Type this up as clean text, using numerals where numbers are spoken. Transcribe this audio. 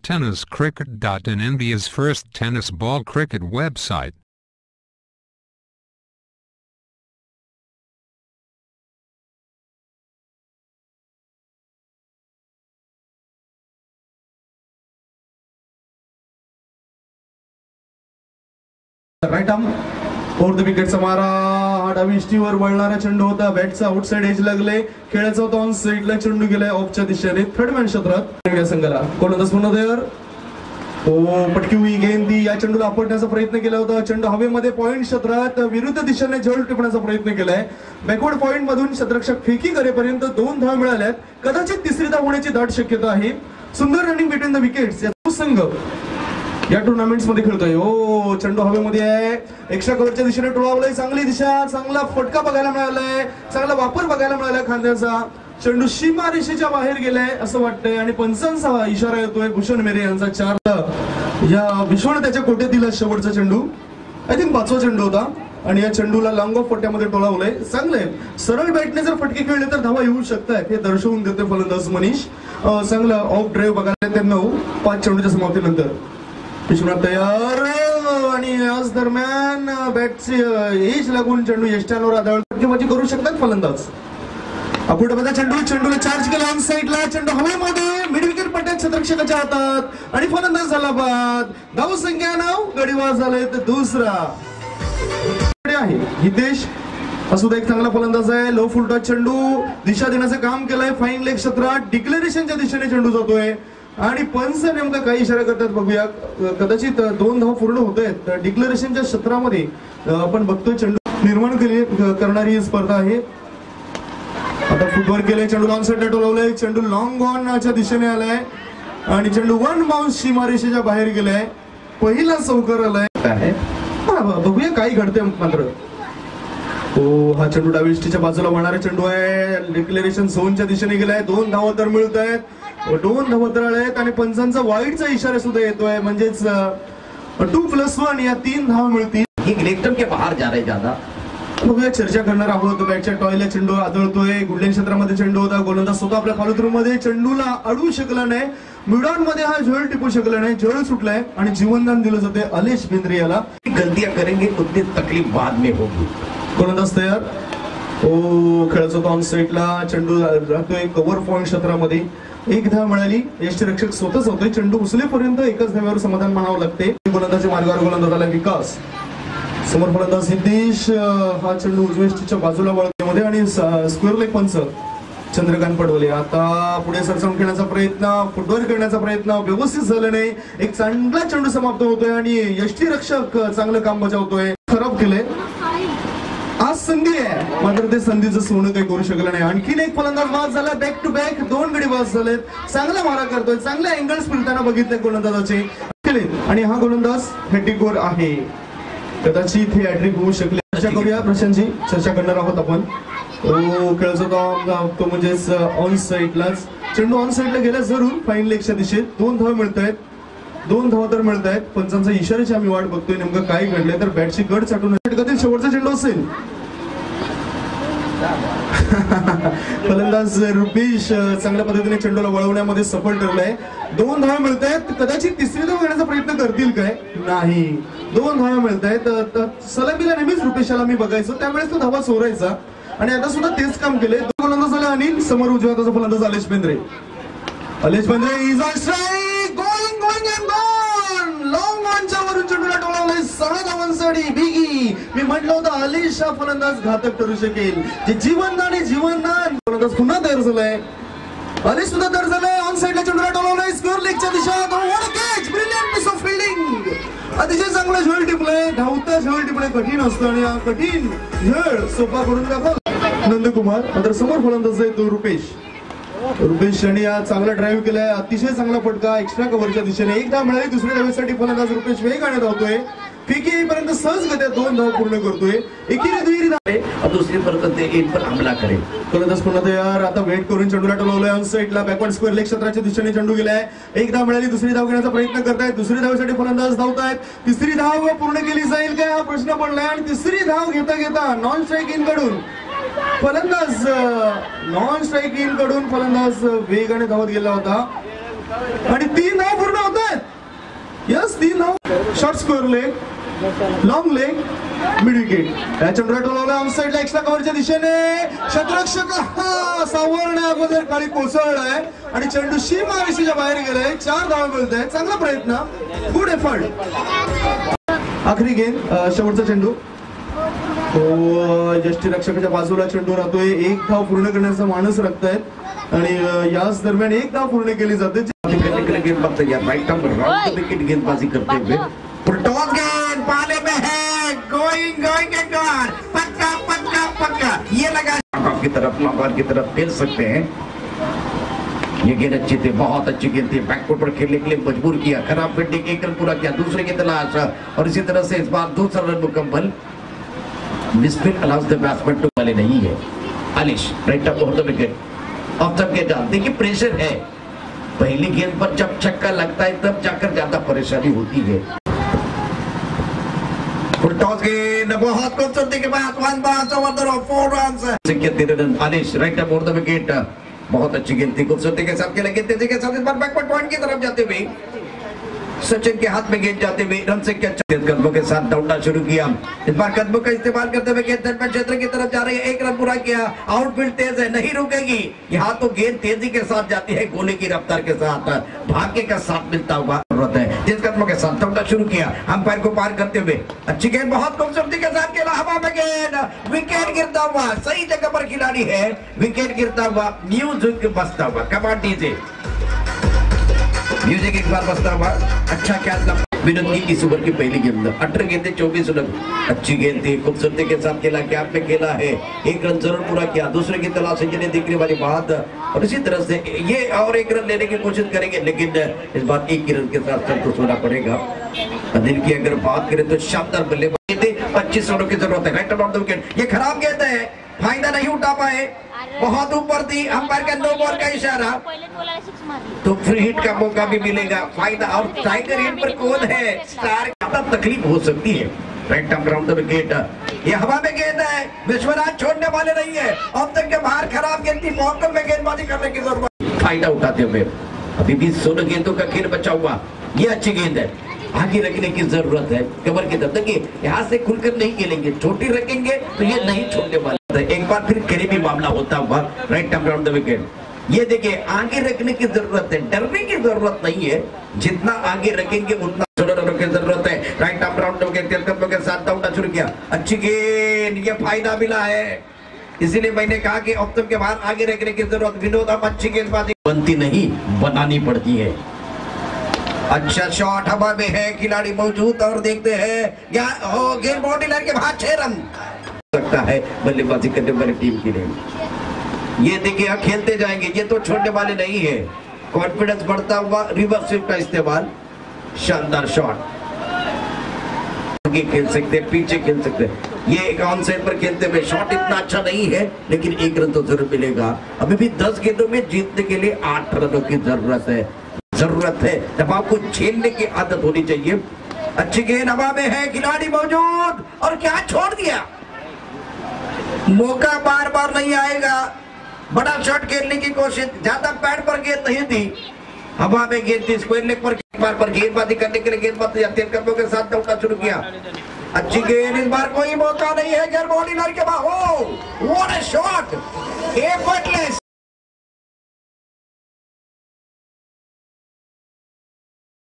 Tenniscricket.in, India's first tennis ball cricket website. Right arm over the विकेटचा मारा, हा डावीष्टीवर वळणारा चेंडू होता, बॅटचा आउटसाइड एज लागले, खेळाचा होता ऑन साइडला, चेंडू गेलाय ऑफच्या दिशेने, थर्ड मॅन क्षेत्रात संघाला कोलंदाज पुन्हा देअर. पटकी हुई गेंद ती या चेंडूला आपटण्याचा प्रयत्न केला होता, चेंडू हवेमध्ये पॉइंट क्षेत्रात विरुद्ध दिशेने झेल टिपण्याचा प्रयत्न केलाय, बॅकवर्ड पॉइंट मधून क्षेत्ररक्षक फेकी करेपर्यंत 2 धावा मिळाल्यात, कदाचित तिसरी धाव होण्याची दाट शक्यता आहे. सुंदर रनिंग बिटवीन द विकेट्स या संघ या टुर्नामेंट्स मध्ये खेळतोय. ओ चेंडू हवेमध्ये आहे, एक्स्ट्रा कव्हरच्या दिशेने टोळावलाय, चांगली दिशा, चांगला फटका बघायला मिळालाय, चांगला वापर बघायला मिळालाय खांद्याचा, चेंडू सीमा रेषेच्या बाहेर गेलाय असं वाटतंय आणि पंचांचा इशारा येतोय भूषण मेरे यांचा. 4 या विश्वाने त्याच्या कोट्यातील शेवटचा चेंडू, आय थिंक 5वा चेंडू होता आणि या चेंडूला लॉंग ऑफ पट्ट्यामध्ये टोळावलंय. चांगलंय, सरळ बॅटने जर फटके खेळले तर धावा येऊ शकतात हे दर्शवून देते फलंदाज मनीष. चांगलं ऑफ ड्राईव्ह बघायला त्यांना 5 चेंडूच्या समाप्तीनंतर विश्वनाथ तयार आणि याच दरम्यान बॅटची एज लागून चेंडू यष्ट्यांवर आदळबाजी करू शकतात फलंदाज. अपुटमध्ये चेंडूला चार्ज केला ऑन साइडला, चेंडू हवेमध्ये मिड विकेट पट्ट्यात क्षेत्ररक्षकाच्या हातात आणि फलंदाज झाला बाद. धाव संख्या 9, गडीवाज झाले तर दुसरा आहे हितेश, असुद्धा एक चांगला फलंदाज आहे. लो फुल टच चेंडू दिशा देण्याचं काम केलंय, फाईन लेग क्षेत्रात डिक्लेरेशनच्या दिशेने चेंडू जातोय आणि पंच नेमका काही इशारा करतात बघूया. कदाचित 2 धावा पूर्ण होत आहेत. डिक्लेरेशनच्या क्षेत्रामध्ये आपण बघतोय चेंडू निर्माण करणारी स्पर्धा आहे. आता फुटवर्क केलंय, चेंडू ऑन साइडला टोलवलंय, चेंडू लॉंग ऑनच्या दिशेने आलाय आणि चेंडू 1 बाउन्स सीमारेषेच्या बाहेर गेलाय, पहिला चौकार आलाय. बघूया काय घडते मात्र. हा चेंडू डावीष्टीच्या बाजूला वळणारा चेंडू आहे, डिक्लेरेशन झोनच्या दिशेने गेलाय, 2 धावा तर मिळत आहेत, 2 धावा तर आहेत आणि पंचांचा वाईडचा इशारा सुद्धा येतोय, म्हणजेच 2+1 या 3 धावा मिळतील. लेफ्टम के बाहेर जा रहे ज्यादा. बघूया चर्चा करणार आहोत. बॅटच्या टॉयला चेंडू आदळतोय, गुडलेन क्षेत्रामध्ये चेंडू होता, गोलंदाज स्वतः आपल्या फॉलो थ्रू मध्ये चेंडूला अडवू शकला नाही, मिडऑन मध्ये हा झेल टिपू शकला नाही, झेल सुटलाय आणि जीवनदान दिलं जाते अलेश बेंद्रे याला. गलतियां करेंगे उतनी तकलीफ बाद में होगी. गोलंदाज तयार. खेळाचा होता ऑन साइडला, चेंडू राहतोय कव्हर पॉइंट क्षेत्रामध्ये, 1 धाव मिळाली, यष्टीरक्षक स्वतःच होतोय, चेंडू उचलेपर्यंत एकच धाव्यावर समाधान मानावं लागते. गोलंदाजी मार्गावर गोलंदाज आला विकास, समोर फलंदाज सिद्धेश, हा चेंडू उजव्या बाजूला वळण्यामध्ये आणि स्क्वेअर लेग पंच चंद्रकांत पडवले. आता पुढे सरसावून खेळण्याचा प्रयत्न, फुटवर्क करण्याचा प्रयत्न व्यवस्थित झालं नाही, एक चांगला चेंडू समाप्त होतोय आणि यष्टीरक्षक चांगलं काम बजावतोय, खराब केलंय. आज संधी आहे मात्र ते संधीचं सोनं काही करू शकलं नाही. आणखीन एक फलंदाज बाद झाला, बॅक टू बॅक 2 गडी बाद झालेत, चांगला मारा करतोय, चांगले अँगल्स फिरताना बघितले गोलंदाजाचे आणि हा गोलंदाज हॅट्रिकवर आहे, कदाचित हे हॅट्रिक होऊ शकले. चर्चा करूया प्रशांतजी, चर्चा करणार आहोत आपण. खेळाचा तो म्हणजेच ऑन साइडलाच चेंडू ऑन साइडला गेला जरूर, फाईन लेगच्या दिशेत 2 धावा मिळत आहेत, 2 धावा तर मिळत आहेत. पंचांचा इशाऱ्याची आम्ही वाट बघतोय, नेमकं काय घडलंय तर बॅटची गड चाटून षटकातील शेवटचा चेंडू असेल. फलंदाज रुपेश चांगल्या पद्धतीने चेंडूला वळवण्यामध्ये सफल ठरलाय. 2 धावा मिळत आहेत, कदाचित तिसरी धाव घेण्याचा प्रयत्न करतील काय, नाही, 2 धावा मिळत आहेत. सलामीला नेहमीच रुपेशाला मी बघायचो, त्यावेळेस तो धावा चोरायचा आणि आता सुद्धा तेच काम केले. 2 गोलंदाज आले अनिल, समोर उजव्या हाताचा फलंदाज Alesh Bendre. Alesh Bendre is on strike, going and gone, long ऑनच्या वरून चेंडूला टोळवलंय, 6 धावांसाठी बिगी. मी म्हटलं होतं अलेश हा फलंदाज घातक ठरू शकेल, जे जीवनदान आहे जीवनदान. फलंदाज पुन्हा तयार झालाय, अलेश सुद्धा तयार झालाय, ऑन साइडला चेंडूला टोळवलंय, स्क्वेअर लेगच्या दिशेत, what a catch, brilliant piece of fielding. अतिशय चांगला झेल टिपलाय, धावता झेल टिपणे कठीण असतं आणि हा कठीण झेल सोपा करून दाखवला नंदकुमार. मात्र समोर फलंदाज आहे तो रुपेश यांनी या चांगला ड्राईव्ह केलाय, अतिशय चांगला फटका एक्स्ट्रा कव्हरच्या दिशेने, 1 धाव मिळाली. दुसऱ्या धावेसाठी फलंदाज रुपेश वेगाने धावतोय, फेकी येईपर्यंत सहज गत्या 2 धाव पूर्ण करतोय. एकीने दुहेरी धाव और दूसरी पर इन पर हमला करे. फलंदाज पुन्हा तयार. आता वेट करून चेंडूला टोलवलंय ऑन साइडला, बॅकवर्ड स्क्वेअर लेग क्षेत्राच्या दिशेने चेंडू गेलाय, 1 धाव मिळाली, दुसरी धाव घेण्याचा प्रयत्न करतायत. दुसरी धावेसाठी फलंदाज धावतायत, तिसरी धाव पूर्ण केली जाईल काय हा प्रश्न पडलाय आणि तिसरी धाव घेता घेता नॉन स्ट्राइक इन कडून फलंदाज वेगाने धावत गेला होता. आणि 3 धाव पूर्ण होत आहेत. यस 3 धाव. Short square leg, long leg, mid wicket. या चंद्रा टोलवला ऑन साइडला एक्स्ट्रा कव्हरच्या दिशेने क्षेत्ररक्षक सावरण्या अगोदर खाली कोसळलाय आणि चेंडू सीमारेषेच्या बाहेर गेलाय. 4 धावा मिळत. चांगला प्रयत्न, गुड एफर्ट. आखरी गेम, शेवटचा चेंडू. यष्टीरक्षकाच्या बाजूला चेंडू राहतोय. 1 धाव पूर्ण करण्याचा मानस राखतायत आणि याच दरम्यान 1 धाव पूर्ण केली जाते. गेंदबाजी right arm round the wicket गेंदबाजी करते हुए टॉस गेंद पाले में है. गोइंग गॉन पक्का ये लगा आपकी तरफ, माबार की तरफ खेल सकते हैं. ये गेंद अच्छी थी, बहुत अच्छी गेंद थी. बैकफुट पर खेलने के लिए मजबूर किया. खराब फील्डिंग, 1 रन पूरा किया. दूसरे की तलाश और इसी तरह से इस बार 2 रन मुकम्मल. Misfield allows the batsman to वाले नहीं है. Alish right up off the wicket. अब तक के जानते कि प्रेशर है. पहली गेंद पर जब छक्का लगता है तब जाकर ज्यादा परेशानी होती है. फुल टॉस गेंद बहुत खूबसूरती के बाद 1 bounce over the 4 runs. 3 run. Alish right up off the wicket. बहुत अच्छी गेंद थी, खूबसूरती के साथ खेला. तेजी के साथ इस बार बैकवर्ड पॉइंट की तरफ जाते हुए सचिन के हाथ में गेंद जाते हुए रन से क्या कदमों के साथ दौड़ना शुरू किया. इस बार कदमों का इस्तेमाल करते हुए गेंद धनपत क्षेत्र की तरफ जा रही है. 1 रन पूरा किया. आउटफील्ड तेज है, नहीं रुकेगी. यहाँ तो गेंद तेजी के साथ जाती है, गोले की रफ्तार के साथ, भाग्य का साथ मिलता हुआ जरूरत है. जिस कदमों के साथ दौड़ना शुरू किया, अंपायर को पार करते हुए अच्छी गेंद, बहुत खूबसूरती के साथ खेला. हवा में गेंद, विकेट गिरता हुआ. सही जगह पर खिलाड़ी है. विकेट गिरता हुआ, म्यूजिक बजता हुआ. कमाल डीजे म्यूजिक एक बार बजता हुआ. अच्छा क्या विनोद की इस ओवर की पहली गेंद. 18 गेंदें 24 रन. अच्छी गेंद थी, खूबसूरती के साथ खेला. कैप में खेला है. 1 रन जरूर पूरा किया. दूसरे की तलाश इंजन देखने वाली बात. और इसी तरह से ये और 1 रन लेने की कोशिश करेंगे, लेकिन इस बार 1 रन के साथ संतोष होना पड़ेगा. दिल की अगर बात करें तो शानदार बल्लेबाजी थी. 25 रनों की जरूरत है. Right of the wicket. ये खराब गेंद है, फायदा नहीं उठा पाए. बहुत ऊपर थी. अंपायर का नो बॉल का इशारा, तो फ्री हिट का मौका भी मिलेगा. फायदा. और टाइगर हिट पर कौन है स्टार, तकलीफ हो सकती है. Right arm round the wicket. ये हवा में गेंद है, विश्वनाथ छोड़ने वाले नहीं है. अब तक के बाहर खराब गेंद थी, मौके में गेंदबाजी करने की जरूरत. फायदा उठाते हुए अभी भी 16 गेंदों का खेल बचा हुआ. ये अच्छी गेंद है, आगे रखने की जरूरत है. कमर की तरफ देखिए, यहाँ से खुलकर नहीं खेलेंगे, छोटी रखेंगे तो ये नहीं छोड़ने वाला. एक बार फिर करीबी मामला होता हुआ. Right arm round the wicket. ये देखिए, आगे रखने की जरूरत है, डरने की जरूरत नहीं है. जितना आगे रखेंगे उतना 16 रनों की जरूरत है. Right arm round the wicket. कदमों के साथ दौड़ना शुरू किया. अच्छी गेंद, ये फायदा मिला है. इसीलिए मैंने कहा कि अब तक के बाहर आगे रखने की जरूरत. विनोद, अब अच्छी गेंदबाजी बनती नहीं, बनानी पड़ती है. अच्छा शॉट, हवा में है, खिलाड़ी मौजूद. और देखते हैं गेंद बॉडी लाइन के बाहर 6 रन लगता है बल्लेबाजी करने वाली टीम के लिए. ये देखिए, खेलते जाएंगे, ये तो छोड़ने वाले नहीं है. कॉन्फिडेंस बढ़ता हुआ. रिवर्स स्विंग का इस्तेमाल. शानदार शॉट. आगे खेल सकते, पीछे खेल सकते. ये एक ऑन साइड पर खेलते हुए शॉट इतना अच्छा नहीं है, लेकिन 1 रन तो जरूर मिलेगा. अभी भी 10 गेंदों में जीतने के लिए 8 रनों की जरूरत है. दबाव को झेलने की आदत होनी चाहिए. अच्छी गेंद, हवा में है, खिलाड़ी मौजूद. और क्या छोड़ दिया. मौका बार बार नहीं आएगा. बड़ा शॉट खेलने की कोशिश, ज्यादा पैड पर गेंद नहीं थी, हवा में गेंद थी. स्क्वायर लेग पर गेंदबाजी करने के लिए गेंदबाजी कदमों के साथ दौड़ना शुरू किया. अच्छी गेंद, इस बार कोई मौका नहीं है. गेंद बॉडी लाइन के बाहर. What a shot, effortless.